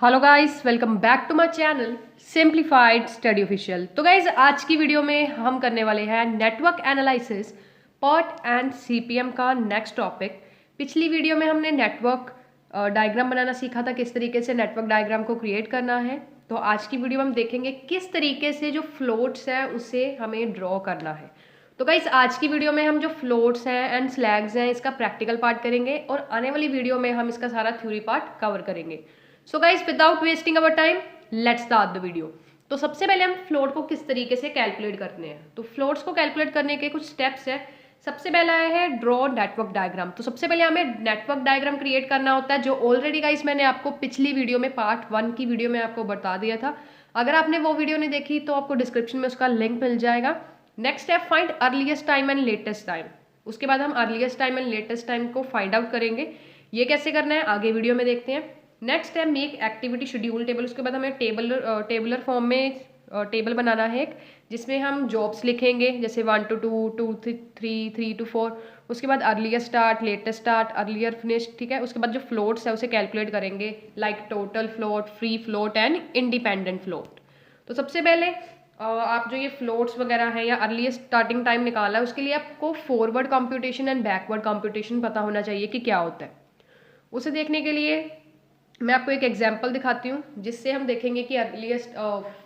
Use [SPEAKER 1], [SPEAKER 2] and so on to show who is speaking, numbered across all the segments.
[SPEAKER 1] Hello guys, welcome back to my channel simplified study official. तो guys, आज की video में हम करने वाले हैं network analysis PERT and CPM का नेक्स्ट टॉपिक। पिछली वीडियो में हमने नेटवर्क डायग्राम बनाना सीखा था, किस तरीके से नेटवर्क डायग्राम को क्रिएट करना है। तो आज की वीडियो में हम देखेंगे किस तरीके से जो फ्लोट्स है उसे हमें ड्रॉ करना है। तो गाइस, आज की वीडियो में हम जो फ्लोट्स हैं एंड स्लैग्स हैं इसका प्रैक्टिकल पार्ट करेंगे और आने वाली वीडियो में हम इसका सारा थ्योरी पार्ट कवर करेंगे। So guys, without wasting our time, let's start the video. तो सबसे पहले हम फ्लोट को किस तरीके से कैलकुलेट करते हैं। तो फ्लोट्स को कैलकुलेट करने के कुछ स्टेप्स है। सबसे पहला है ड्रॉ नेटवर्क डायग्राम। तो सबसे पहले हमें नेटवर्क डायग्राम क्रिएट करना होता है, जो ऑलरेडी गाइज मैंने आपको पिछली वीडियो में पार्ट 1 की वीडियो में आपको बता दिया था। अगर आपने वो वीडियो नहीं देखी तो आपको डिस्क्रिप्शन में उसका लिंक मिल जाएगा। नेक्स्ट है find earliest time and latest time. उसके बाद हम earliest time and latest time को फाइंड आउट करेंगे। ये कैसे करना है आगे वीडियो में देखते हैं। नेक्स्ट है मेक एक्टिविटी शेड्यूल टेबल। उसके बाद हमें टेबलर फॉर्म में टेबल बनाना है एक, जिसमें हम जॉब्स लिखेंगे, जैसे 1 to 2, 2 to 3, 3 to 4। उसके बाद earlier start, latest start, earlier finish. ठीक है, उसके बाद जो फ्लोट्स है उसे कैलकुलेट करेंगे, like total float, free float and independent float. तो सबसे पहले आप जो ये फ्लोट्स वगैरह है या अर्लीस्ट स्टार्टिंग टाइम निकाला है, उसके लिए आपको forward computation and backward computation पता होना चाहिए कि क्या होता है। उसे देखने के लिए मैं आपको एक एग्जांपल दिखाती हूँ, जिससे हम देखेंगे कि अर्लीस्ट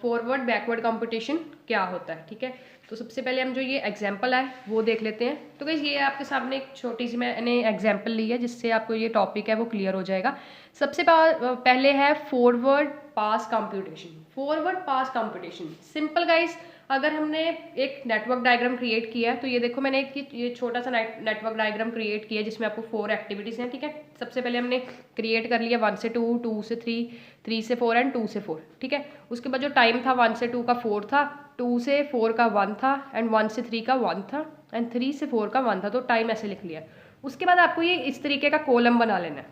[SPEAKER 1] फॉरवर्ड बैकवर्ड कंप्यूटेशन क्या होता है। ठीक है, तो सबसे पहले हम जो ये एग्जांपल है वो देख लेते हैं। तो गाइस, ये आपके सामने एक छोटी सी मैंने एग्जांपल ली है, जिससे आपको ये टॉपिक है वो क्लियर हो जाएगा। सबसे पहले है फॉरवर्ड पास कंप्यूटेशन। फॉरवर्ड पास कंप्यूटेशन सिंपल गाइस। अगर हमने एक नेटवर्क डायग्राम क्रिएट किया है, तो ये देखो मैंने एक ये छोटा सा नेटवर्क डायग्राम क्रिएट किया है, जिसमें आपको 4 एक्टिविटीज़ हैं। ठीक है, सबसे पहले हमने क्रिएट कर लिया 1 से 2, 2 से 3, 3 से 4 एंड 2 से 4। ठीक है, उसके बाद जो टाइम था 1 से 2 का 4 था, 2 से 4 का 1 था एंड 1 से 3 का 1 था एंड 3 से 4 का 1 था। तो टाइम ऐसे लिख लिया। उसके बाद आपको ये इस तरीके का कॉलम बना लेना है।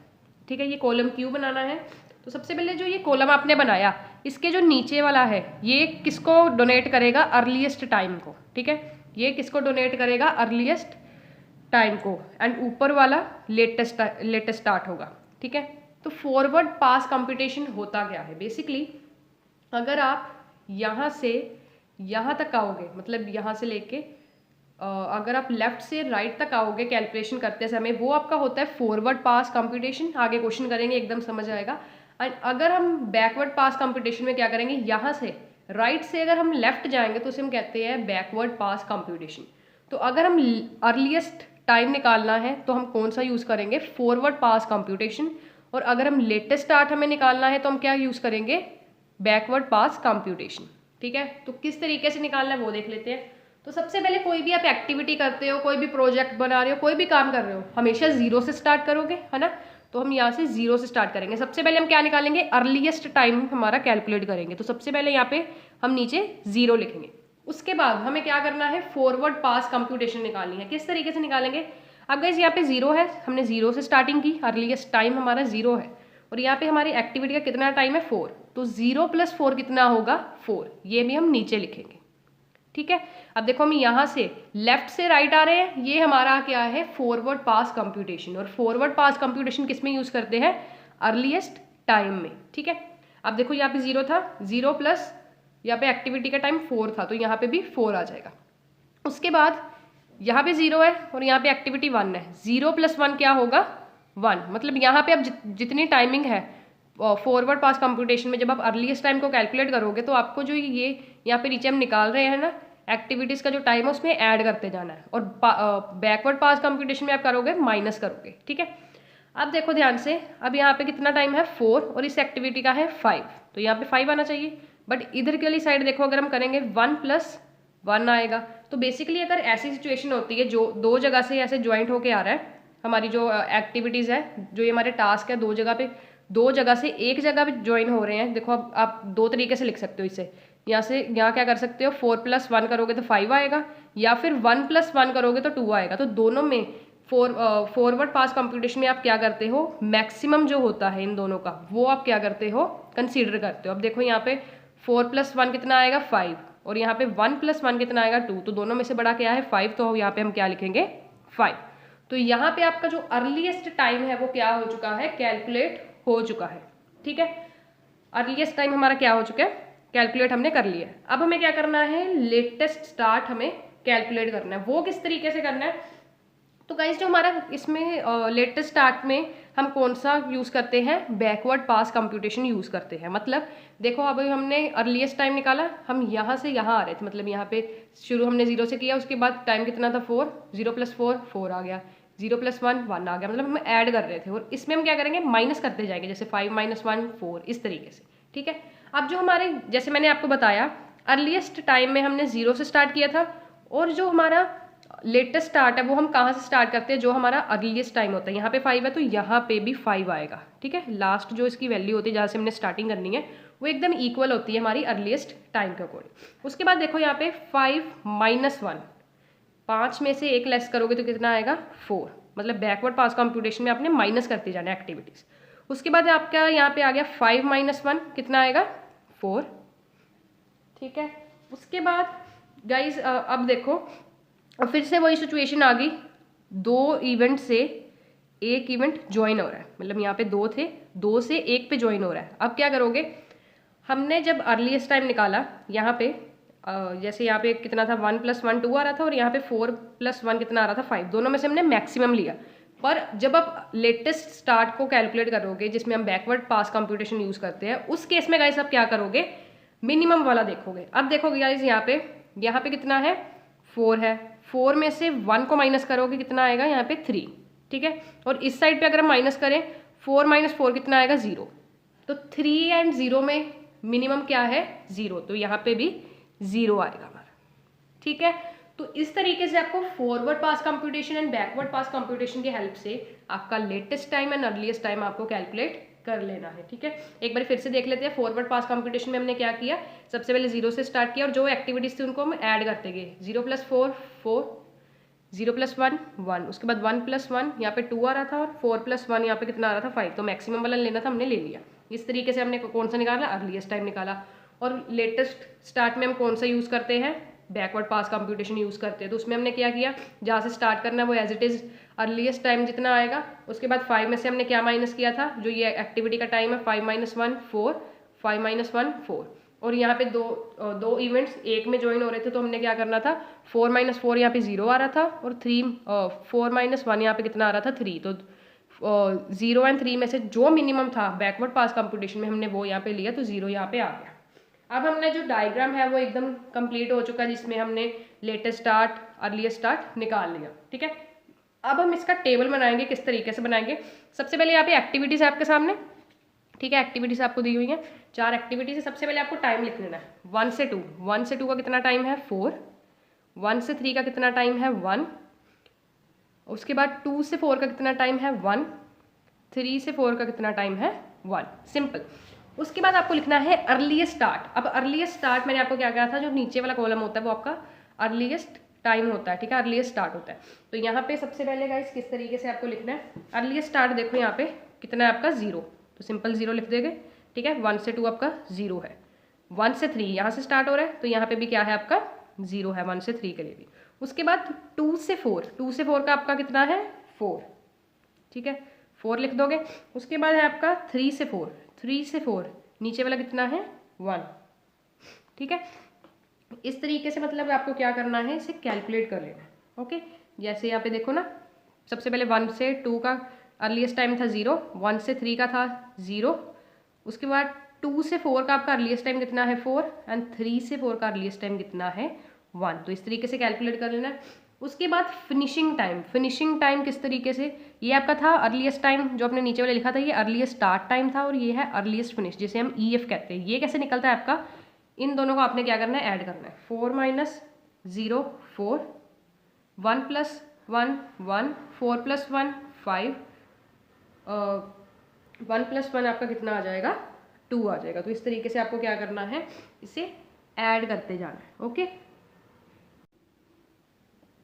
[SPEAKER 1] ठीक है, ये कॉलम क्यों बनाना है? तो सबसे पहले जो ये कॉलम आपने बनाया, इसके जो नीचे वाला है ये किसको डोनेट करेगा? अर्लीस्ट टाइम को। ठीक है, ये किसको डोनेट करेगा? अर्लीस्ट टाइम को। एंड ऊपर वाला लेटेस्ट स्टार्ट होगा। ठीक है, तो फॉरवर्ड पास कंप्यूटेशन होता क्या है? बेसिकली अगर आप यहाँ से यहाँ तक आओगे, मतलब यहाँ से लेके अगर आप लेफ्ट से राइट तक आओगे कैलकुलेशन करते समय, वो आपका होता है फॉरवर्ड पास कंप्यूटेशन। आगे क्वेश्चन करेंगे, एकदम समझ आएगा। एंड अगर हम बैकवर्ड पास कंप्यूटेशन में क्या करेंगे, यहाँ से राइट से अगर हम लेफ्ट जाएंगे तो उसे हम कहते हैं बैकवर्ड पास कंप्यूटेशन। तो अगर हम अर्लीस्ट टाइम निकालना है तो हम कौन सा यूज़ करेंगे? फॉरवर्ड पास कंप्यूटेशन। और अगर हम लेटेस्ट स्टार्ट हमें निकालना है तो हम क्या यूज़ करेंगे? बैकवर्ड पास कंप्यूटेशन। ठीक है, तो किस तरीके से निकालना है वो देख लेते हैं। तो सबसे पहले कोई भी आप एक्टिविटी करते हो, कोई भी प्रोजेक्ट बना रहे हो, कोई भी काम कर रहे हो, हमेशा 0 से स्टार्ट करोगे, है ना। तो हम यहाँ से 0 से स्टार्ट करेंगे। सबसे पहले हम क्या निकालेंगे? अर्लीस्ट टाइम हमारा कैलकुलेट करेंगे। तो सबसे पहले यहाँ पे हम नीचे 0 लिखेंगे। उसके बाद हमें क्या करना है? फॉरवर्ड पास कंप्यूटेशन निकालनी है। किस तरीके से निकालेंगे? अब गाइस, यहाँ पे 0 है, हमने 0 से स्टार्टिंग की, अर्लीस्ट टाइम हमारा 0 है और यहाँ पे हमारी एक्टिविटी का कितना टाइम है? 4। तो 0 + 4 कितना होगा? 4। ये भी हम नीचे लिखेंगे। ठीक है, अब देखो हम यहाँ से लेफ्ट से राइट आ रहे हैं, ये हमारा क्या है? फॉरवर्ड पास कंप्यूटेशन। और फॉरवर्ड पास कंप्यूटेशन किस में यूज करते हैं? अर्लीस्ट टाइम में। ठीक है, अब देखो यहाँ पे 0 था, 0 प्लस यहाँ पे एक्टिविटी का टाइम 4 था, तो यहाँ पे भी 4 आ जाएगा। उसके बाद यहाँ पे 0 है और यहाँ पे एक्टिविटी 1 है। 0 + 1 क्या होगा? 1। मतलब यहाँ पे अब जितनी टाइमिंग है फॉरवर्ड पास कंप्यूटेशन में, जब आप अर्लीस्ट टाइम को कैलकुलेट करोगे तो आपको जो ये यहाँ पे नीचे हम निकाल रहे हैं ना एक्टिविटीज़ का जो टाइम है, उसमें ऐड करते जाना है। और बैकवर्ड पास कंप्यूटेशन में आप करोगे माइनस करोगे। ठीक है, अब देखो ध्यान से, अब यहाँ पे कितना टाइम है? 4 और इस एक्टिविटी का है 5, तो यहाँ पे 5 आना चाहिए। बट इधर के लिए साइड देखो, अगर हम करेंगे 1 + 1 आएगा। तो बेसिकली अगर ऐसी सिचुएशन होती है जो 2 जगह से ऐसे ज्वाइंट होके आ रहा है, हमारी जो एक्टिविटीज़ है, जो ये हमारे टास्क है, 2 जगह से एक जगह पे ज्वाइन हो रहे हैं। देखो अब आप 2 तरीके से लिख सकते हो इसे। यहाँ से यहाँ क्या कर सकते हो? 4 + 1 करोगे तो 5 आएगा, या फिर 1 + 1 करोगे तो 2 आएगा। तो दोनों में फॉरवर्ड पास कंप्यूटेशन में आप क्या करते हो? मैक्सिमम जो होता है इन दोनों का, वो आप क्या करते हो? कंसीडर करते हो। अब देखो यहाँ पे 4 + 1 कितना आएगा? 5। और यहाँ पे 1 + 1 कितना आएगा? 2। तो दोनों में से बड़ा क्या है? 5। तो यहाँ पे हम क्या लिखेंगे? 5। तो यहाँ पे आपका जो अर्लीस्ट टाइम है वो क्या हो चुका है? कैलकुलेट हो चुका है। ठीक है, अर्लीस्ट टाइम हमारा क्या हो चुका है, कैलकुलेट हमने कर लिया है। अब हमें क्या करना है, लेटेस्ट स्टार्ट हमें कैलकुलेट करना है। वो किस तरीके से करना है, तो गाइस जो हमारा इसमें लेटेस्ट स्टार्ट में हम कौन सा यूज़ करते हैं, बैकवर्ड पास कंप्यूटेशन यूज़ करते हैं। मतलब देखो अभी हमने अर्लीस्ट टाइम निकाला, हम यहाँ से यहाँ आ रहे थे, मतलब यहाँ पे शुरू हमने 0 से किया, उसके बाद टाइम कितना था 4, 0 + 4 4 आ गया, 0 + 1 1 आ गया, मतलब हम ऐड कर रहे थे। और इसमें हम क्या करेंगे, माइनस करते जाएंगे, जैसे 5 - 1 4, इस तरीके से। ठीक है, अब जो हमारे, जैसे मैंने आपको बताया, अर्लीस्ट टाइम में हमने 0 से स्टार्ट किया था, और जो हमारा लेटेस्ट स्टार्ट है वो हम कहाँ से स्टार्ट करते हैं, जो हमारा अर्लीस्ट टाइम होता है। यहाँ पे 5 है तो यहाँ पे भी 5 आएगा। ठीक है, लास्ट जो इसकी वैल्यू होती है जहाँ से हमने स्टार्टिंग करनी है वो एकदम इक्वल होती है हमारी अर्लीस्ट टाइम के अकॉर्डिंग। उसके बाद देखो यहाँ पे 5 - 1, 5 में से 1 लेस करोगे तो कितना आएगा 4, मतलब बैकवर्ड पास कंप्यूटेशन में आपने माइनस करते जाना है एक्टिविटीज। उसके बाद आपका यहाँ पे आ गया 5 - 1 कितना आएगा 4। ठीक है, उसके बाद गाइज अब देखो, और फिर से वही सिचुएशन आ गई, 2 इवेंट से 1 इवेंट ज्वाइन हो रहा है, मतलब यहाँ पे 2 थे, 2 से 1 पे ज्वाइन हो रहा है। अब क्या करोगे, हमने जब अर्लीस्ट टाइम निकाला यहाँ पे जैसे यहाँ पे कितना था 1 + 1 2 आ रहा था, और यहाँ पे 4 + 1 कितना आ रहा था 5, दोनों में से हमने मैक्सिमम लिया। पर जब आप लेटेस्ट स्टार्ट को कैलकुलेट करोगे जिसमें हम बैकवर्ड पास कंप्यूटेशन यूज करते हैं, उस केस में गाइस आप क्या करोगे, मिनिमम वाला देखोगे। अब देखोगे गाइस यहाँ पे कितना है 4 है, 4 में से 1 को माइनस करोगे कितना आएगा यहाँ पे 3। ठीक है, और इस साइड पे अगर हम माइनस करें 4 - 4 कितना आएगा 0, तो 3 और 0 में मिनिमम क्या है 0, तो यहाँ पे भी 0 आएगा हमारा। ठीक है, तो इस तरीके से आपको forward pass computation and backward pass computation की हेल्प से आपका latest time and earliest time आपको कैलकुलेट कर लेना है। ठीक है, एक बार फिर से देख लेते हैं। फॉरवर्ड पास कंप्यूटेशन में हमने क्या किया, सबसे पहले 0 से स्टार्ट किया और जो एक्टिविटीज थी उनको हम ऐड करते गए। 0 + 4 4, 0 + 1 1, उसके बाद 1 + 1 यहाँ पे 2 आ रहा था, और 4 + 1 यहाँ पे कितना आ रहा था 5, तो मैक्सिमम वाला लेना था, हमने ले लिया। इस तरीके से हमने कौन सा निकाला, अर्लीस्ट टाइम निकाला। और लेटेस्ट स्टार्ट में हम कौन सा यूज़ करते हैं, बैकवर्ड पास कंप्यूटेशन यूज़ करते हैं। तो उसमें हमने क्या किया, जहाँ से स्टार्ट करना है वो as it is earliest time जितना आएगा, उसके बाद 5 में से हमने क्या माइनस किया था, जो ये एक्टिविटी का टाइम है 5 - 1 4, 5 - 1 4, और यहाँ पे दो इवेंट्स एक में ज्वाइन हो रहे थे, तो हमने क्या करना था 4 - 4 यहाँ पे 0 आ रहा था, और 4 - 1 यहाँ पे कितना आ रहा था 3, तो 0 और 3 में से जो मिनिमम था बैकवर्ड पास कंप्यूटेशन में हमने वो यहाँ पे लिया, तो 0 यहाँ पे आ गया। अब हमने जो डायग्राम है वो एकदम कंप्लीट हो चुका है, जिसमें हमने लेटेस्ट स्टार्ट अर्लीस्ट स्टार्ट निकाल लिया। ठीक है, अब हम इसका टेबल बनाएंगे। किस तरीके से बनाएंगे, सबसे पहले यहाँ पे एक्टिविटीज है आपके सामने। ठीक है, एक्टिविटीज आपको दी हुई हैं, 4 एक्टिविटीज है। सबसे पहले आपको टाइम लिख लेना है 1 से 2, 1 से 2 का कितना टाइम है 4, 1 से 3 का कितना टाइम है 1, उसके बाद 2 से 4 का कितना टाइम है 1, 3 से 4 का कितना टाइम है 1, सिंपल। उसके बाद आपको लिखना है अर्लीस्ट स्टार्ट। अब अर्लीस्ट स्टार्ट मैंने आपको क्या कहा था, जो नीचे वाला कॉलम होता है वो आपका अर्लीस्ट टाइम होता है। ठीक है, अर्लीस्ट स्टार्ट होता है। तो यहाँ पे सबसे पहले गाइस किस तरीके से आपको लिखना है, अर्लीस्ट स्टार्ट देखो यहाँ पे कितना है आपका 0, तो सिंपल 0 लिख देंगे। ठीक है, 1 से 2 आपका 0 है, 1 से 3 यहाँ से स्टार्ट हो रहा है, तो यहाँ पे भी क्या है आपका 0 है 1 से 3 के लिए भी। उसके बाद 2 से 4, 2 से 4 का आपका कितना है 4। ठीक है, 4 लिख दोगे। उसके बाद है आपका 3 से 4, 3 से 4 नीचे वाला कितना है 1। ठीक है, इस तरीके से मतलब आपको क्या करना है, इसे कैलकुलेट कर लेना है। ओके, जैसे यहाँ पे देखो ना, सबसे पहले 1 से 2 का अर्लीस्ट टाइम था 0, 1 से 3 का था 0, उसके बाद 2 से 4 का आपका अर्लीस्ट टाइम कितना है 4, एंड 3 से 4 का अर्लीस्ट टाइम कितना है 1। तो इस तरीके से कैलकुलेट कर लेना है। उसके बाद फिनिशिंग टाइम, फिनिशिंग टाइम किस तरीके से, ये आपका था अर्लीस्ट टाइम जो आपने नीचे वाले लिखा था, ये अर्लीस्ट स्टार्ट टाइम था, और ये है अर्लीस्ट फिनिश जिसे हम EF कहते हैं। ये कैसे निकलता है आपका, इन दोनों को आपने क्या करना है ऐड करना है। 4 - 0 4, 1 + 1 1, 4 + 1 5, 1 + 1 आपका कितना आ जाएगा 2 आ जाएगा। तो इस तरीके से आपको क्या करना है, इसे ऐड करते जाना है। ओके,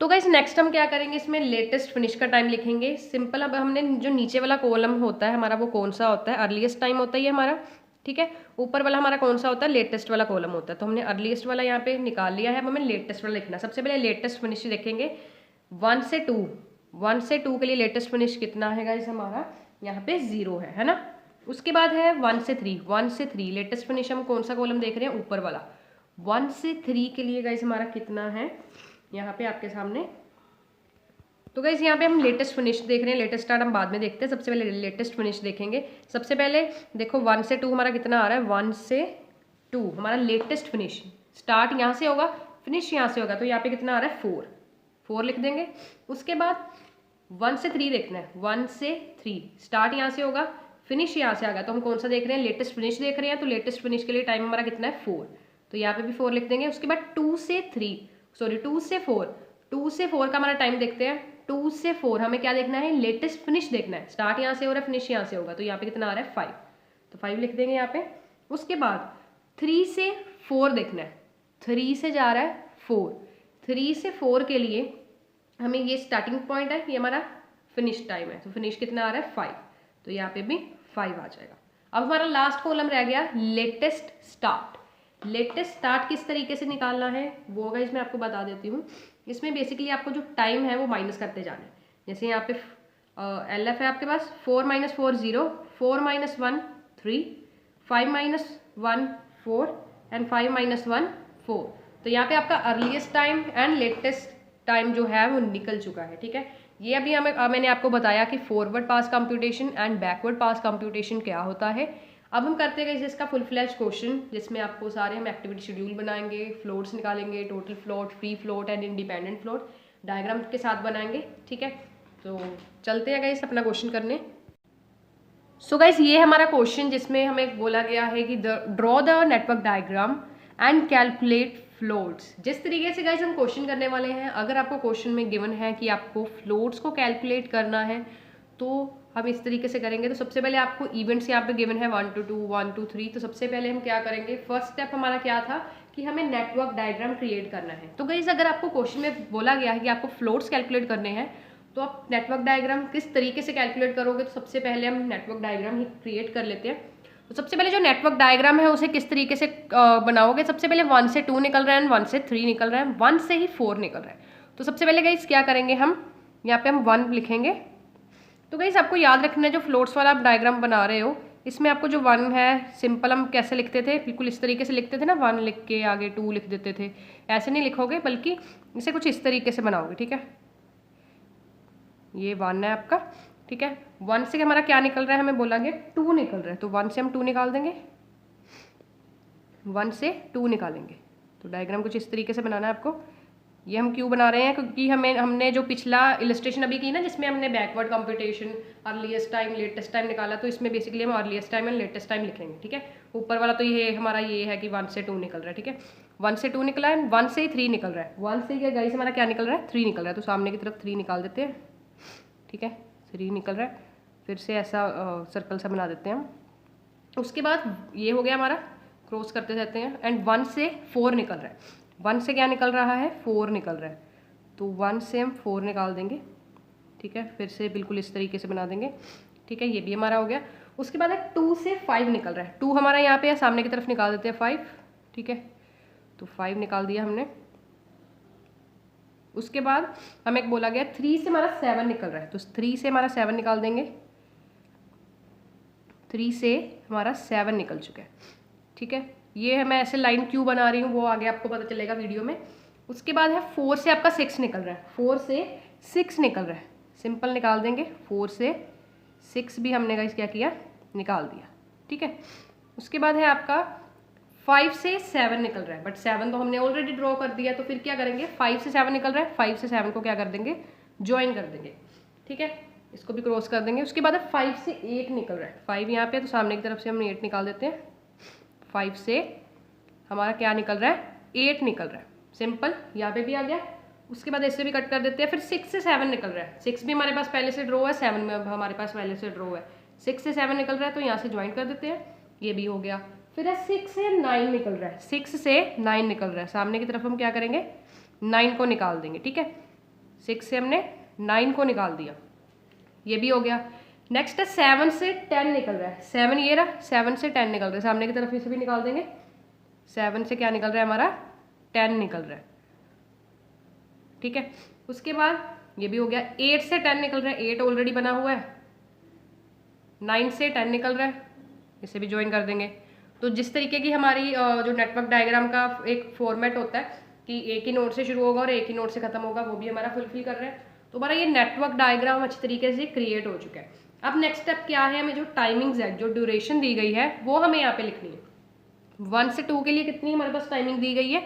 [SPEAKER 1] तो गाइस नेक्स्ट हम क्या करेंगे, इसमें लेटेस्ट फिनिश का टाइम लिखेंगे। सिंपल, अब हमने जो नीचे वाला कॉलम होता है हमारा वो कौन सा होता है, अर्लीस्ट टाइम होता है ये हमारा। ठीक है, ऊपर वाला हमारा कौन सा होता है, लेटेस्ट वाला कॉलम होता है। तो हमने अर्लीस्ट वाला यहाँ पे निकाल लिया है, अब हमें लेटेस्ट वाला लिखना है। सबसे पहले लेटेस्ट फिनिश देखेंगे 1 से 2, 1 से 2 के लिए लेटेस्ट फिनिश कितना है गाइस हमारा यहाँ पे 0 है ना। उसके बाद है 1 से 3, 1 से 3 लेटेस्ट फिनिश हम कौन सा कॉलम देख रहे हैं, ऊपर वाला। 1 से 3 के लिए गाइस हमारा कितना है यहाँ पे आपके सामने। तो गाइस यहाँ पे हम लेटेस्ट फिनिश देख रहे हैं, लेटेस्ट स्टार्ट हम बाद में देखते हैं, सबसे पहले लेटेस्ट फिनिश देखेंगे। सबसे पहले देखो 1 से 2 हमारा कितना आ रहा है, 1 से 2 हमारा लेटेस्ट फिनिश। स्टार्ट यहाँ से होगा, फिनिश यहाँ से होगा, तो यहाँ पे कितना आ रहा है 4, 4 लिख देंगे। उसके बाद 1 से 3 देखना है, 1 से 3 स्टार्ट यहाँ से होगा, फिनिश यहाँ से आ गया, तो हम कौन सा देख रहे हैं, लेटेस्ट फिनिश देख रहे हैं। तो लेटेस्ट फिनिश के लिए टाइम हमारा कितना है 4, तो यहाँ पे भी 4 लिख देंगे। उसके बाद 2 से 4, 2 से 4 का हमारा टाइम देखते हैं। 2 से 4 हमें क्या देखना है, लेटेस्ट फिनिश देखना है। स्टार्ट यहाँ से हो रहा है, फिनिश यहाँ से होगा, तो यहाँ पे कितना आ रहा है 5, तो 5 लिख देंगे यहाँ पे। उसके बाद 3 से 4 देखना है, 3 से जा रहा है 4, 3 से 4 के लिए हमें ये स्टार्टिंग पॉइंट है, ये हमारा फिनिश टाइम है, तो फिनिश कितना आ रहा है 5, तो यहाँ पे भी 5 आ जाएगा। अब हमारा लास्ट कॉलम रह गया लेटेस्ट स्टार्ट। लेटेस्ट स्टार्ट किस तरीके से निकालना है वो गाइस मैं आपको बता देती हूँ। इसमें बेसिकली आपको जो टाइम है वो माइनस करते जाना है। जैसे यहाँ पे LF है आपके पास 4 - 4 0, 4 - 1 3, 5 - 1 4 एंड 5 - 1 4। तो यहाँ पे आपका earliest time and latest time जो है वो निकल चुका है, ठीक है। ये अभी मैंने आपको बताया कि forward pass computation and backward pass computation क्या होता है। अब हम करते गए इसका फुल फ्लैश क्वेश्चन, जिसमें आपको सारे हम एक्टिविटी शेड्यूल बनाएंगे, फ्लोट्स निकालेंगे, total float, free float and independent float diagram के साथ बनाएंगे, ठीक है। तो चलते हैं गाइस अपना क्वेश्चन करने। सो गाइस ये हमारा क्वेश्चन जिसमें हमें बोला गया है कि draw the network diagram and calculate floats. जिस तरीके से गाइस हम क्वेश्चन करने वाले हैं, अगर आपको क्वेश्चन में गिवन है कि आपको फ्लोट्स को कैलकुलेट करना है तो हम इस तरीके से करेंगे। तो सबसे पहले आपको इवेंट्स यहाँ पे गिवन है 1 to 2, 1 to 3। तो सबसे पहले हम क्या करेंगे, फर्स्ट स्टेप हमारा क्या था कि हमें नेटवर्क डायग्राम क्रिएट करना है। तो गाइस अगर आपको क्वेश्चन में बोला गया है कि आपको फ्लोट्स कैलकुलेट करने हैं तो आप नेटवर्क डायग्राम किस तरीके से कैलकुलेट करोगे। तो सबसे पहले हम नेटवर्क डायग्राम ही क्रिएट कर लेते हैं। तो सबसे पहले जो नेटवर्क डायग्राम है उसे किस तरीके से बनाओगे, सबसे पहले 1 से 2 निकल रहा है, 1 से 3 निकल रहा है, 1 से ही 4 निकल रहा है। तो सबसे पहले गाइस क्या करेंगे, हम यहाँ पे हम 1 लिखेंगे। तो गाइस आपको याद रखना है जो फ्लोट्स वाला आप डायग्राम बना रहे हो इसमें आपको जो 1 है सिंपल हम कैसे लिखते थे, बिल्कुल इस तरीके से लिखते थे ना, 1 लिख के आगे 2 लिख देते थे। ऐसे नहीं लिखोगे बल्कि इसे कुछ इस तरीके से बनाओगे, ठीक है। ये 1 है आपका, ठीक है। 1 से हमारा क्या निकल रहा है, हमें बोला गया 2 निकल रहा है, तो 1 से हम 2 निकाल देंगे, 1 से 2 निकालेंगे। तो डायग्राम कुछ इस तरीके से बनाना है आपको। ये हम क्यों बना रहे हैं, क्योंकि हमने जो पिछला इलस्ट्रेशन अभी की ना जिसमें हमने backward computation, earliest time, latest time निकाला, तो इसमें बेसिकली हम earliest time and latest time लिखेंगे, ठीक है। ऊपर वाला तो ये हमारा ये है कि 1 से 2 निकल रहा है, ठीक है। 1 से 2 निकला है, 1 से ही 3 निकल रहा है। 1 से क्या गाइस हमारा क्या निकल रहा है, 3 निकल रहा है, तो सामने की तरफ 3 निकाल देते हैं, ठीक है। 3 निकल रहा है, फिर से ऐसा सर्कल सा बना देते हैं हम। उसके बाद ये हो गया हमारा, क्रॉस करते रहते हैं। एंड 1 से 4 निकल रहा है, 1 से क्या निकल रहा है, 4 निकल रहा है, तो 1 से हम 4 निकाल देंगे, ठीक है। फिर से बिल्कुल इस तरीके से बना देंगे, ठीक है। ये भी हमारा हो गया। उसके बाद है 2 से 5 निकल रहा है, 2 हमारा यहाँ पे है, सामने की तरफ निकाल देते हैं 5, ठीक है। तो 5 निकाल दिया हमने। उसके बाद हमें एक बोला गया 3 से हमारा 7 निकल रहा है, तो 3 से हमारा 7 निकाल देंगे। 3 से हमारा 7 निकल चुका है, ठीक है। ये मैं ऐसे लाइन क्यों बना रही हूँ वो आगे आपको पता चलेगा वीडियो में। उसके बाद है 4 से आपका 6 निकल रहा है, 4 से 6 निकल रहा है, सिंपल निकाल देंगे। 4 से 6 भी हमने गाइस क्या किया, निकाल दिया, ठीक है। उसके बाद है आपका 5 से 7 निकल रहा है, बट 7 तो हमने ऑलरेडी ड्रॉ कर दिया, तो फिर क्या करेंगे, 5 से 7 निकल रहा है, 5 से 7 को क्या कर देंगे, ज्वाइन कर देंगे, ठीक है। इसको भी क्रॉस कर देंगे। उसके बाद है 5 से 8 निकल रहा है, 5 यहाँ पे, तो सामने की तरफ से हम 8 निकाल देते हैं। 5 से हमारा क्या निकल रहा है, 8 निकल रहा है, सिंपल, यहाँ पे भी आ गया। उसके बाद इससे भी कट कर देते हैं। फिर 6 से 7 निकल रहा है, 6 भी हमारे पास पहले से ड्रॉ है, 7 में हमारे पास पहले से ड्रॉ है, 6 से 7 निकल रहा है, तो यहाँ से ज्वाइन कर देते हैं, ये भी हो गया। फिर है 6 से 9 निकल रहा है, 6 से 9 निकल रहा है, सामने की तरफ हम क्या करेंगे, 9 को निकाल देंगे, ठीक है। 6 से हमने 9 को निकाल दिया, ये भी हो गया। नेक्स्ट है 7 से 10 निकल रहा है, 7 ये रहा, 7 से 10 निकल रहा है, सामने की तरफ इसे भी निकाल देंगे। 7 से क्या निकल रहा है हमारा, 10 निकल रहा है, ठीक है। उसके बाद ये भी हो गया। 8 से 10 निकल रहा है, 8 ऑलरेडी बना हुआ है। 9 से 10 निकल रहा है, इसे भी ज्वाइन कर देंगे। तो जिस तरीके की हमारी जो नेटवर्क डायग्राम का एक फॉर्मेट होता है कि एक ही नोड से शुरू होगा और एक ही नोड से खत्म होगा, वो भी हमारा फुलफिल कर रहे हैं। तो हमारा ये नेटवर्क डायग्राम अच्छी तरीके से क्रिएट हो चुका है। अब नेक्स्ट स्टेप क्या है, हमें जो टाइमिंग्स है, जो ड्यूरेशन दी गई है वो हमें यहाँ पे लिखनी है। 1 से 2 के लिए कितनी हमारे पास टाइमिंग दी गई है,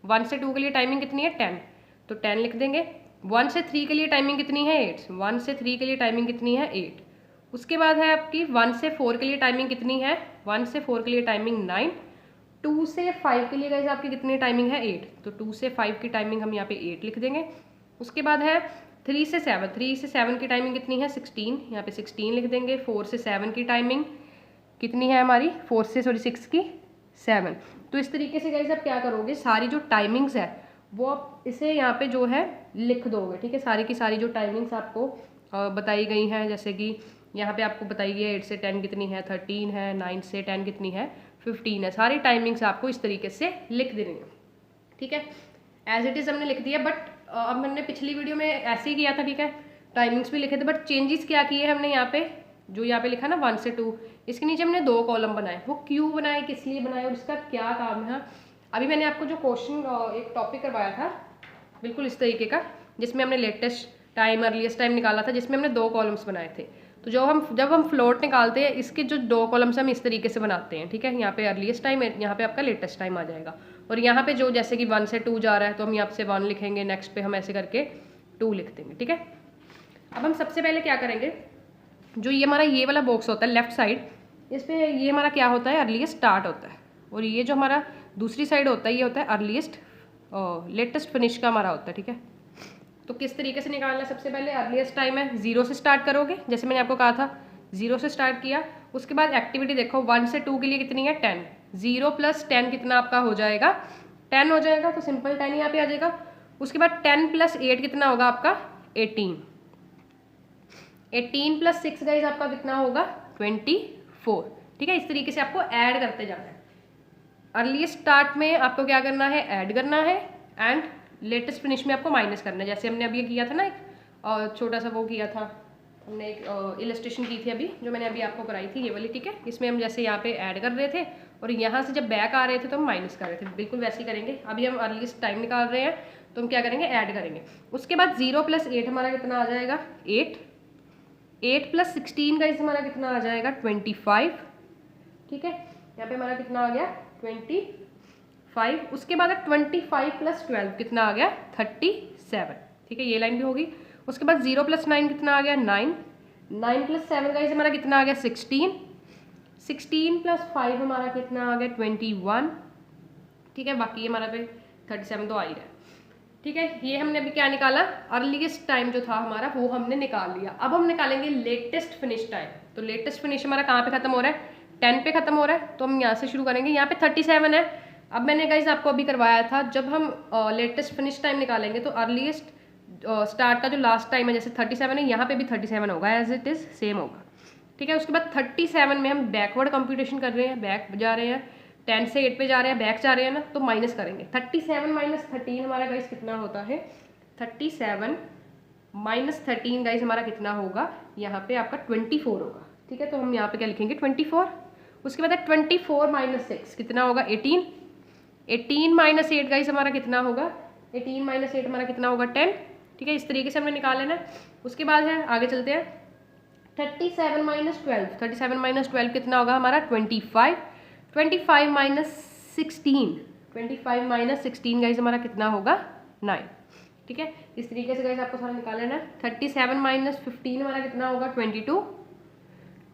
[SPEAKER 1] 1 से 2 के लिए टाइमिंग कितनी है 10, तो 10 लिख देंगे। 1 से 3 के लिए टाइमिंग कितनी है 8, 1 से 3 के लिए टाइमिंग कितनी है 8। उसके बाद है आपकी 1 से 4 के लिए टाइमिंग कितनी है, 1 से 4 के लिए टाइमिंग 9। 2 से 5 के लिए गाइस आपकी कितनी टाइमिंग है 8, तो 2 से 5 की टाइमिंग हम यहाँ पे 8 लिख देंगे। उसके बाद है 3 से 7, 3 से 7 की टाइमिंग कितनी है 16, यहाँ पे 16 लिख देंगे। 4 से 7 की टाइमिंग कितनी है हमारी, 6 की 7। तो इस तरीके से गाइस आप क्या करोगे, सारी जो टाइमिंग्स है वो आप इसे यहाँ पे जो है लिख दोगे, ठीक है। सारी की सारी जो टाइमिंग्स आपको बताई गई हैं, जैसे कि यहाँ पे आपको बताई गई है 8 से 10 कितनी है 13 है, 9 से 10 कितनी है 15 है। सारी टाइमिंग्स आपको इस तरीके से लिख देनी है, ठीक है। एज इट इज़ हमने लिख दिया, बट अब हमने पिछली वीडियो में ऐसे ही किया था, ठीक है, टाइमिंग्स भी लिखे थे, बट चेंजेस क्या किए हमने यहाँ पे, जो यहाँ पे लिखा ना 1 से 2, इसके नीचे हमने 2 कॉलम बनाए। वो क्यों बनाए, किस लिए बनाए और इसका क्या काम है। अभी मैंने आपको जो क्वेश्चन एक टॉपिक करवाया था बिल्कुल इस तरीके का, जिसमें हमने लेटेस्ट टाइम अर्लीस्ट टाइम निकाला था, जिसमें हमने 2 कॉलम्स बनाए थे। तो जब हम फ्लोट निकालते हैं, इसके जो 2 कॉलम्स हम इस तरीके से बनाते हैं, ठीक है। यहाँ पे अर्लीस्ट टाइम है, यहाँ पे आपका लेटेस्ट टाइम आ जाएगा, और यहाँ पे जो जैसे कि 1 से 2 जा रहा है तो हम यहाँ से 1 लिखेंगे, नेक्स्ट पे हम ऐसे करके 2 लिख देंगे, ठीक है। अब हम सबसे पहले क्या करेंगे, जो ये हमारा ये वाला बॉक्स होता है लेफ्ट साइड, इस पे ये हमारा क्या होता है, अर्लीस्ट स्टार्ट होता है, और ये जो हमारा दूसरी साइड होता है ये होता है अर्लीस्ट लेटेस्ट फिनिश का हमारा होता है, ठीक है। तो किस तरीके से निकालना, सबसे पहले अर्लीस्ट टाइम है 0 से स्टार्ट करोगे, जैसे मैंने आपको कहा था 0 से स्टार्ट किया। उसके बाद एक्टिविटी देखो 1 से 2 के लिए कितनी है 10, 0 + 10 कितना आपका हो जाएगा 10 हो जाएगा, तो सिंपल 10 यहाँ पे आ जाएगा। उसके बाद 10 + 8 कितना होगा आपका 18, 18 + 6 गाइस आपका कितना होगा 24, ठीक है। इस तरीके से आपको ऐड करते जाना है। अर्लीस्ट स्टार्ट में आपको क्या करना है, ऐड करना है, एंड लेटेस्ट फिनिश में आपको माइनस करना है। जैसे हमने अभी किया था ना, एक छोटा सा वो किया था हमने, एक इलस्ट्रेशन की थी अभी, जो मैंने अभी आपको कराई थी ये वाली, ठीक है। इसमें हम जैसे यहाँ पे ऐड कर रहे थे और यहाँ से जब बैक आ रहे थे तो हम माइनस कर रहे थे, बिल्कुल वैसे ही करेंगे। अभी हम अर्लीस्ट टाइम निकाल रहे हैं तो हम क्या करेंगे, ऐड करेंगे। उसके बाद 0 + 8 हमारा कितना आ जाएगा 8, 8 + 16 का हमारा कितना आ जाएगा 25, ठीक है। यहाँ पे हमारा कितना आ गया 25। उसके बाद 25 + 12 कितना आ गया 37, ठीक है, ये लाइन भी होगी। उसके बाद 0 + 9 कितना आ गया 9, 9 + 7 गाइस हमारा कितना आ गया 16, 16 + 5 हमारा कितना आ गया 21, ठीक है। बाकी हमारा पे 37 तो आ ही रहा है, ठीक है। ये हमने अभी क्या निकाला, अर्लीस्ट टाइम जो था हमारा वो हमने निकाल लिया। अब हम निकालेंगे लेटेस्ट फिनिश टाइम। तो लेटेस्ट फिनिश हमारा कहाँ पे खत्म हो रहा है, 10 पे खत्म हो रहा है, तो हम यहाँ से शुरू करेंगे। यहाँ पे 37 है। अब मैंने गाइस आपको अभी करवाया था, जब हम लेटेस्ट फिनिश टाइम निकालेंगे तो अर्लीस्ट स्टार्ट का जो लास्ट टाइम है, जैसे 37 है, यहाँ पे भी 37 होगा, एज इट इज सेम होगा, ठीक है। उसके बाद 37 में हम बैकवर्ड कंप्यूटेशन कर रहे हैं, बैक जा रहे हैं, 10 से 8 पे जा रहे हैं, बैक जा रहे हैं ना, तो माइनस करेंगे। 37 - 13 हमारा गाइस कितना होता है 37 - 13 गाइस हमारा कितना होगा, यहाँ पे आपका 24 होगा, ठीक है। तो हम यहाँ पे क्या लिखेंगे 24। उसके बाद 24 - 6 कितना होगा 18, 18 - 8 गाइस हमारा कितना होगा 18 - 8 हमारा कितना होगा 10, ठीक है। इस तरीके से हमने निकाल लेना। उसके बाद है आगे चलते हैं 37 - 12, 37 - 12 कितना होगा हमारा 25, 25 - 16, 25 - 16 गाइस हमारा कितना होगा 9, ठीक है। इस तरीके से गाइस आपको सारा निकाल लेना है। 37 - 15 हमारा कितना होगा 22,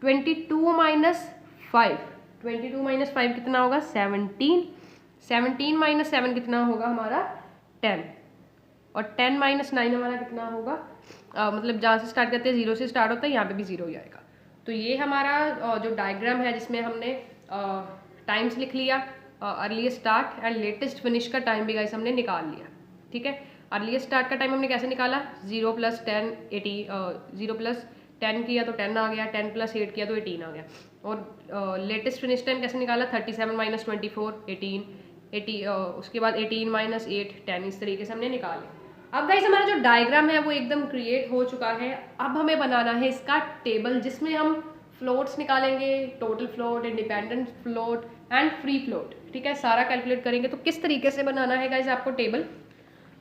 [SPEAKER 1] 22 - 5, 22 - 5 कितना होगा 17, 17 - 7 कितना होगा हमारा 10, और 10 - 9 हमारा कितना होगा मतलब जहाँ से स्टार्ट करते हैं 0 से स्टार्ट होता है, यहाँ पे भी 0 ही आएगा। तो ये हमारा जो डायग्राम है, जिसमें हमने टाइम्स लिख लिया, earliest start and latest finish का टाइम भी गाइस हमने निकाल लिया, ठीक है। अर्लीस्ट स्टार्ट का टाइम हमने कैसे निकाला, 0 + 10 80, 0 + 10 किया तो 10 आ गया, 10 + 8 किया तो 18 आ गया। और लेटेस्ट फिनिश टाइम कैसे निकाला, 37 - 24 18, 80 उसके बाद 18 - 8 10, इस तरीके से हमने निकाले। अब गाइस हमारा जो डायग्राम है वो एकदम क्रिएट हो चुका है। अब हमें बनाना है इसका टेबल, जिसमें हम फ्लोट्स निकालेंगे, total float, independent float and free float, ठीक है, सारा कैलकुलेट करेंगे। तो किस तरीके से बनाना है गाइज आपको टेबल,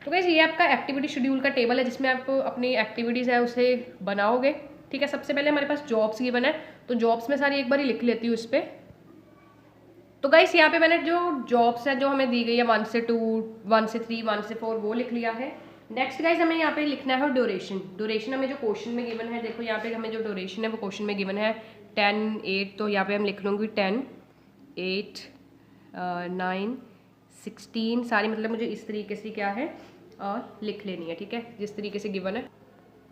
[SPEAKER 1] तो गाइज ये आपका एक्टिविटी शेड्यूल का टेबल है जिसमें आप अपनी एक्टिविटीज़ है उसे बनाओगे, ठीक है। सबसे पहले हमारे पास जॉब्स गिवन है, तो जॉब्स में सारी एक बार ही लिख लेती हूँ इस पर। तो गाइस यहाँ पे मैंने जो जॉब्स है जो हमें दी गई है 1 से 2, 1 से 3, 1 से 4 वो लिख लिया है। नेक्स्ट गाइस हमें यहाँ पे लिखना है ड्यूरेशन। ड्यूरेशन हमें जो क्वेश्चन में गिवन है, देखो यहाँ पे हमें जो ड्यूरेशन है वो क्वेश्चन में गिवन है 10, 8, तो यहाँ पे हम लिख लूँगी 10, 8, 9, 16 सारी, मतलब मुझे इस तरीके से क्या है और लिख लेनी है, ठीक है, जिस तरीके से गिवन है।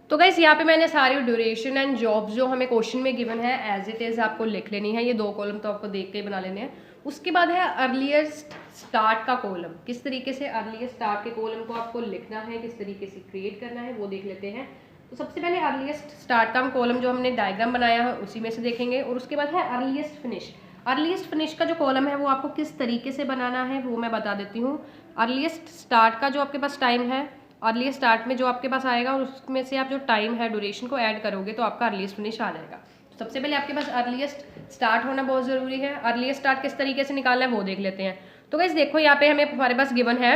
[SPEAKER 1] तो गाइस यहाँ पे मैंने सारी ड्यूरेशन एंड जॉब्स जो हमें क्वेश्चन में गिवन है एज इट इज़ आपको लिख लेनी है। ये 2 कॉलम तो आपको देख के ही बना लेने हैं। उसके बाद है अर्लीस्ट स्टार्ट का कॉलम। किस तरीके से अर्लीस्ट स्टार्ट के कॉलम को आपको लिखना है, किस तरीके से क्रिएट करना है वो देख लेते हैं। तो सबसे पहले अर्लीस्ट स्टार्ट का कॉलम जो हमने डायग्राम बनाया है उसी में से देखेंगे, और उसके बाद है अर्लीस्ट फिनिश। अर्लीस्ट फिनिश का जो कॉलम है वो आपको किस तरीके से बनाना है वो मैं बता देती हूँ। अर्लीस्ट स्टार्ट का जो आपके पास टाइम है, अर्लीस्ट स्टार्ट में जो आपके पास आएगा और उसमें से आप जो टाइम है ड्यूरेशन को ऐड करोगे तो आपका अर्लीस्ट फिनिश आ जाएगा। तो सबसे पहले आपके पास अर्लीस्ट स्टार्ट होना बहुत ज़रूरी है। अर्लीस्ट स्टार्ट किस तरीके से निकालना है वो देख लेते हैं। तो गाइस देखो यहाँ पे हमें हमारे पास गिवन है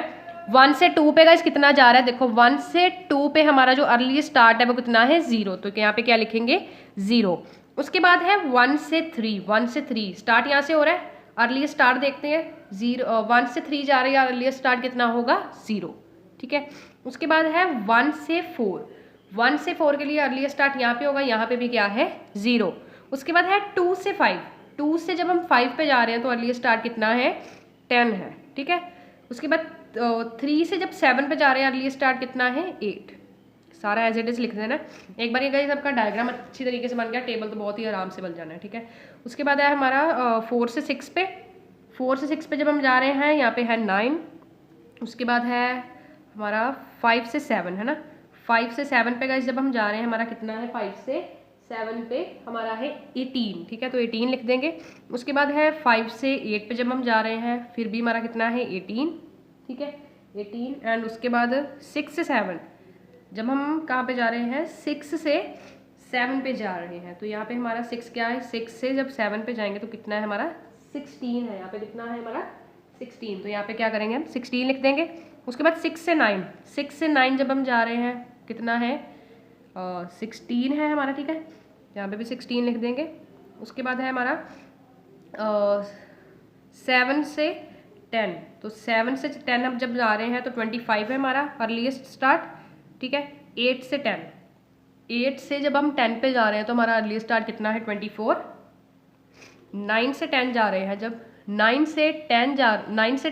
[SPEAKER 1] 1 से 2 पे गाइस कितना जा रहा है, देखो 1 से 2 पे हमारा जो अर्लीस्ट स्टार्ट है वो कितना है 0, तो यहाँ पे क्या लिखेंगे 0। उसके बाद है 1 से 3, 1 से 3 स्टार्ट यहाँ से हो रहा है, अर्लीस्ट स्टार्ट देखते हैं 0, 1 से 3 जा रही है, अर्लीस्ट स्टार्ट कितना होगा 0, ठीक है। उसके बाद है 1 से 4, 1 से 4 के लिए अर्लीस्ट स्टार्ट यहाँ पे होगा, यहाँ पे भी क्या है 0। उसके बाद है 2 से 5, 2 से जब हम 5 पे जा रहे हैं तो अर्लीस्ट स्टार्ट कितना है 10 है, ठीक है। उसके बाद 3 से जब 7 पे जा रहे हैं अर्लीस्ट स्टार्ट कितना है 8। सारा एज इट इज लिख देना। एक बार ये गाइस आपका डायग्राम अच्छी तरीके से बन गया, टेबल तो बहुत ही आराम से बन जाना है, ठीक है। उसके बाद है हमारा 4 से 6 पे, 4 से 6 पे जब हम जा रहे हैं यहाँ पे है 9। उसके बाद है हमारा 5 से 7 है ना, 5 से 7 पे गाइस जब हम जा रहे हैं हमारा कितना है 5 से 7 पे हमारा है 18, ठीक है, तो 18 लिख देंगे। उसके बाद है 5 से 8 पे जब हम जा रहे हैं फिर भी हमारा कितना है 18, ठीक है, 18। एंड उसके बाद 6 से 7 जब हम कहाँ पे जा रहे हैं 6 से 7 पे जा रहे हैं, तो यहाँ पे हमारा 6 क्या है, 6 से जब 7 पे जाएंगे तो कितना है हमारा 16 है, यहाँ पे कितना है हमारा 16, तो यहाँ पे क्या करेंगे हम 16 लिख देंगे। उसके बाद 6 से 9, 6 से 9 जब हम जा रहे हैं कितना है 16 है हमारा, ठीक है, यहाँ पे भी 16 लिख देंगे। उसके बाद है हमारा 7 से 10, तो 7 से 10 अब जब जा रहे हैं तो 25 है हमारा अर्लीस्ट स्टार्ट, ठीक है। 8 से 10, 8 से जब हम 10 पे जा रहे हैं तो हमारा अर्लीस्ट स्टार्ट कितना है 24। 9 से 10 जा रहे हैं, जब 9 से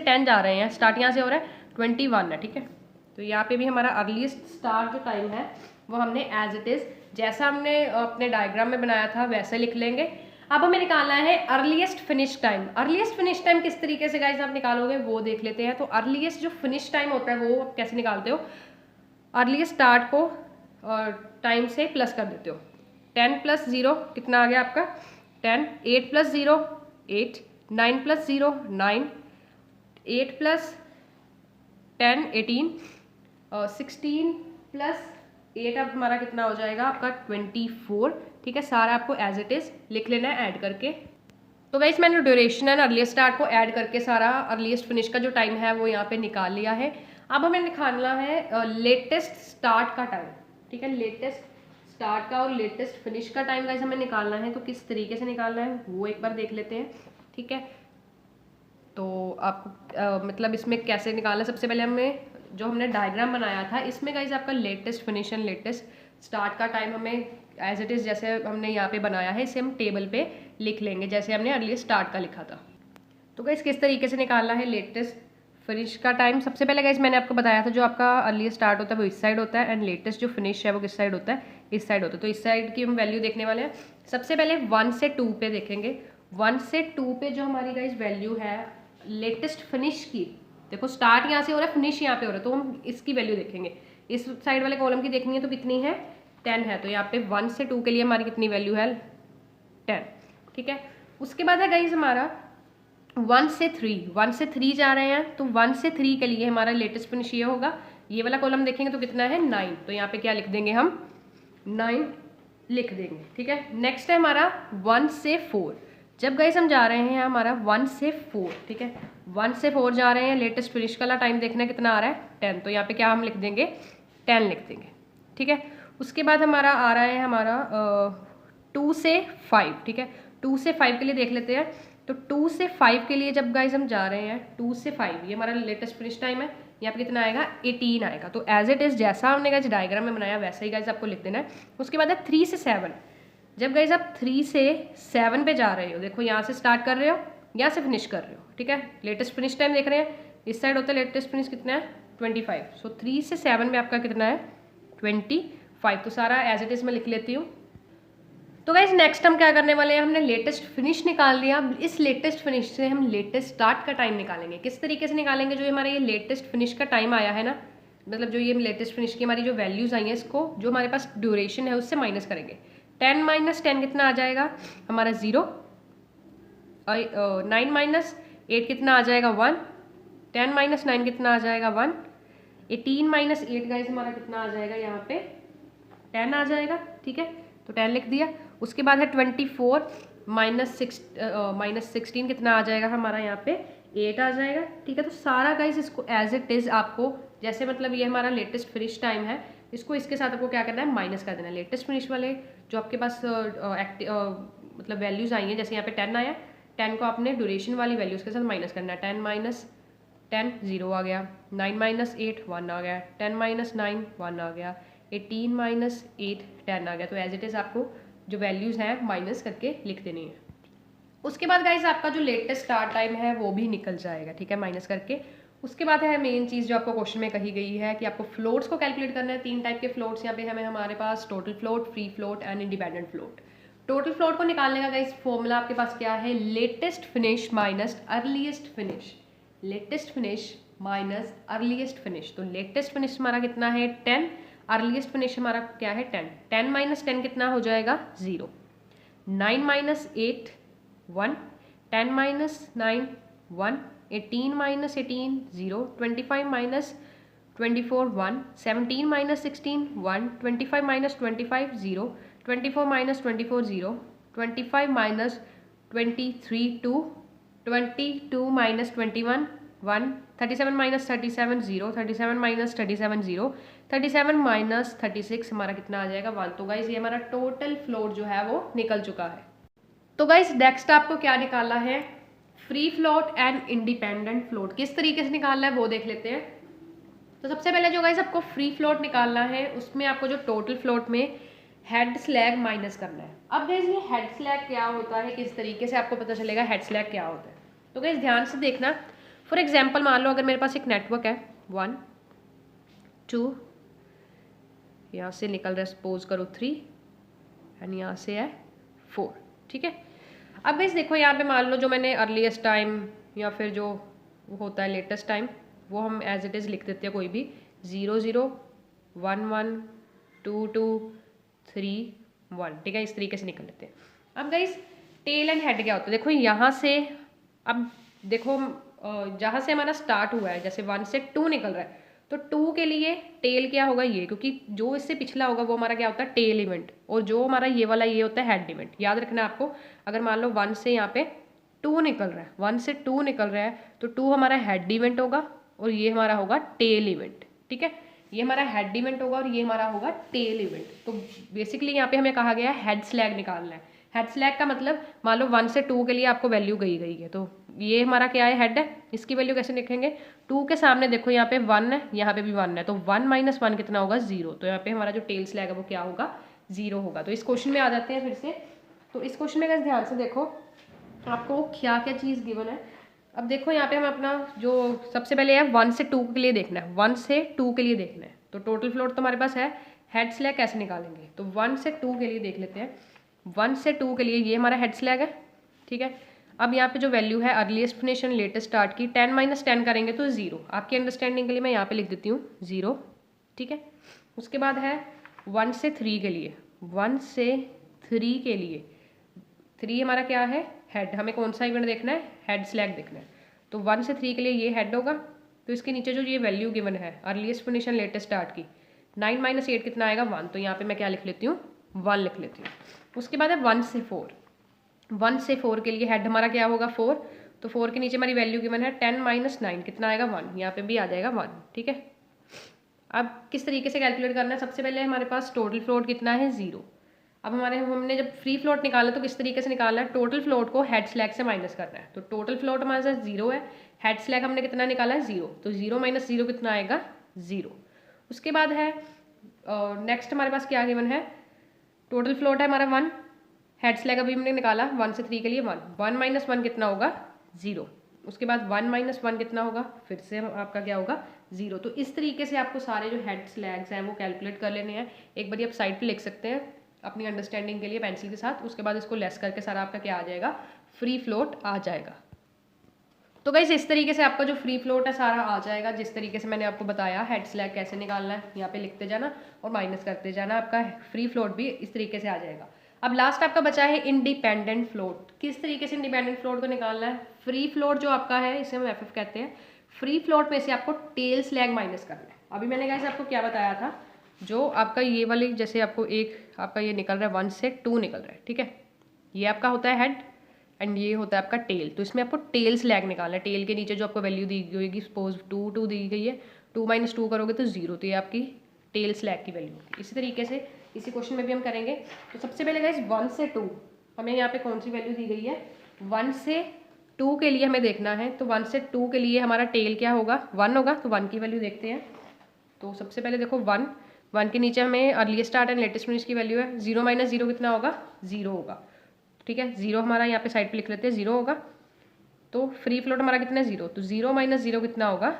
[SPEAKER 1] 10 जा रहे हैं स्टार्ट यहाँ से हो रहा है 21 है, ठीक है। तो यहाँ पे भी हमारा अर्लीस्ट स्टार्ट जो टाइम है वो हमने एज इट इज़ जैसा हमने अपने डायग्राम में बनाया था वैसे लिख लेंगे। अब हमें निकालना है earliest finish time. Earliest finish time किस तरीके से गाइस आप निकालोगे वो देख लेते हैं। तो अर्लीस्ट जो फिनिश टाइम होता है वो आप कैसे निकालते हो, अर्लीस्ट स्टार्ट को और टाइम से प्लस कर देते हो। 10 + 0 कितना आ गया आपका 10, 8 + 0 8, 9 + 0 9, 8 + 10 18, 16 + 8 अब हमारा कितना हो जाएगा आपका 24, ठीक है। सारा आपको एज इट इज़ लिख लेना है ऐड करके। तो गाइस मैंने ड्यूरेशन एंड अर्लीस्ट स्टार्ट को ऐड करके सारा अर्लीस्ट फिनिश का जो टाइम है वो यहाँ पे निकाल लिया है। अब हमें निकालना है लेटेस्ट स्टार्ट का टाइम, ठीक है। लेटेस्ट स्टार्ट का और लेटेस्ट फिनिश का टाइम गाइस हमें निकालना है, तो किस तरीके से निकालना है वो एक बार देख लेते हैं, ठीक है। तो आपको मतलब इसमें कैसे निकालना है, सबसे पहले जो हमने डायग्राम बनाया था इसमें गाइस आपका latest finish and latest start का टाइम हमें एज इट इज़ जैसे हमने यहाँ पे बनाया है इसे हम टेबल पे लिख लेंगे जैसे हमने अर्लीस्ट स्टार्ट का लिखा था। तो गाइस किस तरीके से निकालना है लेटेस्ट फिनिश का टाइम, सबसे पहले गाइस मैंने आपको बताया था जो आपका अर्लीस्ट स्टार्ट होता है वो इस साइड होता है एंड लेटेस्ट जो फिनिश है वो किस साइड होता है, इस साइड होता है। तो इस साइड की हम वैल्यू देखने वाले हैं। सबसे पहले 1 से 2 पे देखेंगे। 1 से 2 पे जो हमारी गाइस वैल्यू है लेटेस्ट फिनिश की, देखो स्टार्ट यहाँ से हो रहा है फिनिश यहाँ पे हो रहा है, तो हम इसकी वैल्यू देखेंगे। इस साइड वाले कॉलम की देखनी है तो कितनी है 10 है, तो यहाँ पे 1 से 2 के लिए हमारी कितनी वैल्यू है 10, ठीक है। उसके बाद है गाइस हमारा 1 से 3 जा रहे हैं, तो 1 से 3 के लिए हमारा लेटेस्ट फिनिश ये होगा। ये वाला कॉलम देखेंगे तो कितना है 9, तो यहाँ पे क्या लिख देंगे हम 9, लिख देंगे, ठीक है। नेक्स्ट है हमारा 1 से 4। जब गाइस हम जा रहे हैं हमारा 1 से 4, ठीक है, 1 से 4 जा रहे हैं, लेटेस्ट फिनिश वाला टाइम देखना है कितना आ रहा है 10, तो यहाँ पे क्या हम लिख देंगे 10 लिख देंगे, ठीक है। उसके बाद हमारा आ रहा है हमारा 2 से 5, ठीक है, 2 से 5 के लिए देख लेते हैं। तो 2 से 5 के लिए जब गाइस हम जा रहे हैं 2 से 5, ये हमारा लेटेस्ट फिनिश टाइम है, यहाँ पे कितना आएगा 18 आएगा। तो एज इट इज़ जैसा हमने गाइस डायग्राम में बनाया वैसा ही गाइस आपको लिख देना है। उसके बाद है 3 से 7। जब गाइस आप 3 से 7 पे जा रहे हो, देखो यहाँ से स्टार्ट कर रहे हो, यहाँ से फिनिश कर रहे हो, ठीक है, लेटेस्ट फिनिश टाइम देख रहे हैं, इस साइड होता है लेटेस्ट फिनिश कितना है 25। सो 3 से 7 में आपका कितना है 25। तो सारा एज इट इज़ मैं लिख लेती हूँ। तो गाइज नेक्स्ट हम क्या करने वाले हैं, हमने लेटेस्ट फिनिश निकाल लिया। इस लेटेस्ट फिनिश से हम लेटेस्ट स्टार्ट का टाइम निकालेंगे। किस तरीके से निकालेंगे, जो हमारा ये लेटेस्ट फिनिश का टाइम आया है ना, मतलब जो ये लेटेस्ट फिनिश की हमारी जो वैल्यूज़ आई हैं, इसको जो हमारे पास ड्यूरेशन है उससे माइनस करेंगे। 10 माइनस 10 कितना आ जाएगा हमारा 0, 9 माइनस 8 कितना आ जाएगा 1, 10 माइनस 9 कितना आ जाएगा 1, 18 माइनस 8 गाइज हमारा कितना आ जाएगा यहाँ पे 10 आ जाएगा, ठीक है, तो 10 लिख दिया। उसके बाद है 24 माइनस 16 कितना आ जाएगा हमारा यहाँ पे 8 आ जाएगा, ठीक है। तो सारा गाइस इसको एज इट इज़ आपको, जैसे मतलब ये हमारा लेटेस्ट फिनिश टाइम है, इसको इसके साथ आपको क्या करना है माइनस कर देना है। लेटेस्ट फिनिश वाले जो आपके पास मतलब वैल्यूज़ आई हैं, जैसे यहाँ पे 10 आया, 10 को आपने ड्यूरेशन वाली वैल्यूज़ के साथ माइनस करना है। 10 माइनस 10 0 आ गया, 9 माइनस 8 1 आ गया, 10 माइनस 9 1 आ गया, 18 माइनस 8 10 आ गया। तो एज इट इज़ आपको जो वैल्यूज़ हैं माइनस करके लिख देनी है। उसके बाद गाइज आपका जो लेटेस्ट स्टार्ट टाइम है वो भी निकल जाएगा, ठीक है, माइनस करके। उसके बाद है मेन चीज़ जो आपको क्वेश्चन में कही गई है कि आपको फ्लोट्स को कैलकुलेट करना है। 3 टाइप के फ्लोट्स यहाँ पे हमें हमारे पास total float, free float and independent float. Total float को निकालने का गाइज फॉर्मूला आपके पास क्या है, latest finish minus earliest finish, latest finish minus earliest finish. तो लेटेस्ट फिनिश हमारा कितना है 10, अर्लीस्ट फिनिश हमारा क्या है 10, 10 माइनस 10 कितना हो जाएगा 0, 9 minus 8 1, 10 minus 9 1, 18 minus 18 0, 25 minus 24 1, 17 minus 16 1, 25 minus 25 0, 24 minus 24 0, 25 minus 23 2, 22 minus 21 1, 37 minus 37 0, 37 minus 37 0, 37 minus 36 हमारा कितना आ जाएगा 1। तो गाइज ये हमारा टोटल फ्लोट जो है वो निकल चुका है। तो गाइज नेक्स्ट आपको क्या निकालना है, free float and independent float. किस तरीके से निकालना है वो देख लेते हैं। तो सबसे पहले जो गाइज आपको फ्री फ्लोट निकालना है, उसमें आपको जो टोटल फ्लोट में हेड स्लैग माइनस करना है। अब गाइज ये हेड स्लैग क्या होता है, किस तरीके से आपको पता चलेगा हेड स्लैग क्या होता है। तो गाइज ध्यान से देखना। फॉर एग्जाम्पल मान लो अगर मेरे पास एक नेटवर्क है 1 2, यहाँ से निकल रहा है सपोज करो 3 एंड यहाँ से है 4, ठीक है। अब गाइस देखो यहाँ पे मान लो जो मैंने अर्लीस्ट टाइम या फिर जो होता है लेटेस्ट टाइम वो हम एज इट इज़ लिख देते हैं, कोई भी 0 0 1 1 2 2 3 1, ठीक है, इस तरीके से निकल लेते हैं। अब गाइस टेल एंड हेड क्या होता है, देखो यहाँ से, अब देखो जहाँ से हमारा स्टार्ट हुआ है, जैसे 1 से 2 निकल रहा है, तो 2 के लिए टेल क्या होगा ये, क्योंकि जो इससे पिछला होगा वो हमारा क्या होता है टेल इवेंट, और जो हमारा ये वाला ये होता है हेड इवेंट। याद रखना आपको, अगर मान लो 1 से यहाँ पे 2 निकल रहा है, 1 से 2 निकल रहा है, तो 2 हमारा हेड इवेंट होगा और ये हमारा होगा टेल इवेंट, ठीक है। ये हमारा हेड इवेंट होगा और ये हमारा होगा टेल इवेंट। तो बेसिकली यहाँ पे हमें कहा गया है हेड स्लैग निकालना है। हेड स्लैग का मतलब मान लो 1 से 2 के लिए आपको वैल्यू गई है, तो ये हमारा क्या है हेड है, इसकी वैल्यू कैसे लिखेंगे, 2 के सामने देखो यहाँ पे 1 है, यहाँ पे भी 1 है, तो 1 माइनस 1 कितना होगा 0। तो यहाँ पे हमारा जो टेल स्लैग है वो क्या होगा 0 होगा। तो इस क्वेश्चन में आ जाते हैं फिर से। तो इस क्वेश्चन में ध्यान से देखो आपको क्या क्या चीज़ गिवन है। अब देखो यहाँ पे हम अपना जो सबसे पहले है 1 से 2 के लिए देखना है, 1 से 2 के लिए देखना है। तो टोटल फ्लोट तो हमारे पास है, हेड स्लैग कैसे निकालेंगे, तो 1 से 2 के लिए देख लेते हैं। 1 से 2 के लिए ये हमारा हेड स्लैग है, ठीक है। अब यहाँ पे जो वैल्यू है earliest finish and latest start की, 10 माइनस 10 करेंगे तो 0। आपकी अंडरस्टैंडिंग के लिए मैं यहाँ पे लिख देती हूँ 0, ठीक है। उसके बाद है 1 से 3 के लिए, 1 से 3 के लिए 3 हमारा क्या है हेड, हमें कौन सा इवेंट देखना है हेड स्लैग देखना है। तो 1 से 3 के लिए ये हेड होगा, तो इसके नीचे जो ये वैल्यू गिवन है earliest finish and latest start की, 9 माइनस 8 कितना आएगा 1। तो यहाँ पे मैं क्या लिख लेती हूँ 1 लिख लेती हूँ। उसके बाद है 1 से 4। 1 से 4 के लिए हेड हमारा क्या होगा 4, तो 4 के नीचे हमारी वैल्यू गिवन है 10 - 9 कितना आएगा 1, यहाँ पे भी आ जाएगा 1, ठीक है। अब किस तरीके से कैलकुलेट करना है, सबसे पहले हमारे पास टोटल फ्लोट कितना है 0। अब हमने जब फ्री फ्लोट निकाला तो किस तरीके से निकालना है, टोटल फ्लोट को हेड स्लैग से माइनस करना है। तो टोटल फ्लोट हमारे साथ 0 है, हेड स्लैग हमने कितना निकाला है 0, तो 0 - 0 कितना आएगा 0। उसके बाद है नेक्स्ट हमारे पास क्या गिवन है, टोटल फ्लोट है हमारा 1, हेड स्लैग अभी हमने निकाला 1 से 3 के लिए 1, 1 - 1 कितना होगा 0। उसके बाद 1 - 1 कितना होगा, फिर से आपका क्या होगा 0। तो इस तरीके से आपको सारे जो हेड स्लैग्स हैं वो कैलकुलेट कर लेने हैं। एक बार आप साइड पे लिख सकते हैं अपनी अंडरस्टैंडिंग के लिए पेंसिल के साथ। उसके बाद इसको लेस करके सारा आपका क्या आ जाएगा, फ्री फ्लोट आ जाएगा। तो गाइस इस तरीके से आपका जो फ्री फ्लोट है सारा आ जाएगा, जिस तरीके से मैंने आपको बताया हेड स्लैग कैसे निकालना है, यहाँ पे लिखते जाना और माइनस करते जाना, आपका फ्री फ्लोट भी इस तरीके से आ जाएगा। अब लास्ट आपका बचा है इंडिपेंडेंट फ्लोट। किस तरीके से इंडिपेंडेंट फ्लोट को निकालना है, फ्री फ्लोट जो आपका है इसे हम FF कहते हैं, फ्री फ्लोट में से आपको टेल स्लैग माइनस करना है। अभी मैंने गाइस आपको क्या बताया था, जो आपका ये वाली जैसे आपको एक आपका ये निकल रहा है 1 से 2 निकल रहा है, ठीक है, ये आपका होता है हेड एंड ये होता है आपका टेल। तो इसमें आपको टेल स्लैग निकालना है। टेल के नीचे जो आपको वैल्यू दी गई होगी, सपोज 2 दी गई है, 2 - 2 करोगे तो 0, तो ये आपकी टेल स्लैग की वैल्यू होगी। इसी तरीके से इसी क्वेश्चन में भी हम करेंगे। तो सबसे पहले गाइस 1 से 2 हमें यहाँ पे कौन सी वैल्यू दी गई है, 1 से 2 के लिए हमें देखना है। तो 1 से 2 के लिए हमारा टेल क्या होगा 1 होगा, तो 1 की वैल्यू देखते हैं। तो सबसे पहले देखो 1 के नीचे हमें earliest start and latest finish की वैल्यू है, 0 - 0 कितना होगा 0 होगा, ठीक है। 0 हमारा यहाँ पे साइड पे लिख लेते हैं 0 होगा। तो फ्री फ्लोट हमारा कितना है 0, तो 0 - 0 कितना होगा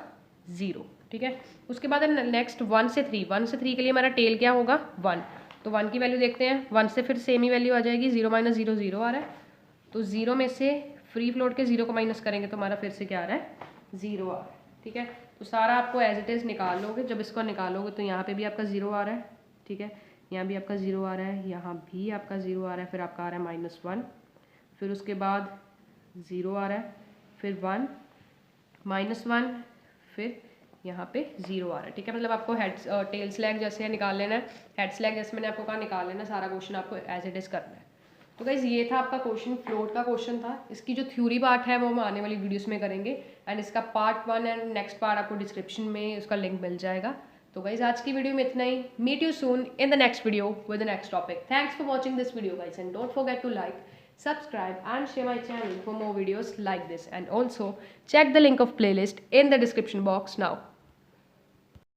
[SPEAKER 1] 0, ठीक है। उसके बाद नेक्स्ट 1 से 3, 1 से 3 के लिए हमारा टेल क्या होगा 1, तो 1 की वैल्यू देखते हैं। 1 से फिर सेम ही वैल्यू आ जाएगी, 0 - 0 0 आ रहा है, तो 0 में से फ्री फ्लोट के 0 को माइनस करेंगे तो हमारा फिर से क्या आ रहा है 0 आ रहा है, ठीक है। तो सारा आपको एज इट इज़ निकाल लोगे। जब इसको निकालोगे तो यहाँ पे भी आपका 0 आ रहा है, ठीक है, यहाँ भी आपका 0 आ रहा है, यहाँ भी आपका 0 आ रहा है, फिर आपका आ रहा है -1, फिर उसके बाद 0 आ रहा है, फिर 1 -1, फिर यहाँ पे 0 आ रहा है, ठीक है। मतलब आपको हेड टेल स्लैग जैसे निकाल लेना है, हेड स्लैग जैसे मैंने आपको कहा निकाल लेना, सारा क्वेश्चन आपको एज इट इज़ करना है। तो गाइज ये था आपका क्वेश्चन, फ्लोट का क्वेश्चन था। इसकी जो थ्योरी पार्ट है वो हम आने वाली वीडियोस में करेंगे एंड इसका पार्ट 1 एंड नेक्स्ट पार्ट आपको डिस्क्रिप्शन में उसका लिंक मिल जाएगा। तो गाइज आज की वीडियो में इतना ही। Meet you soon in the next video with the next topic. Thanks for watching this video guys and don't forget to like, subscribe and share my channel for more videos like this, and also check the link of playlist in the description box now.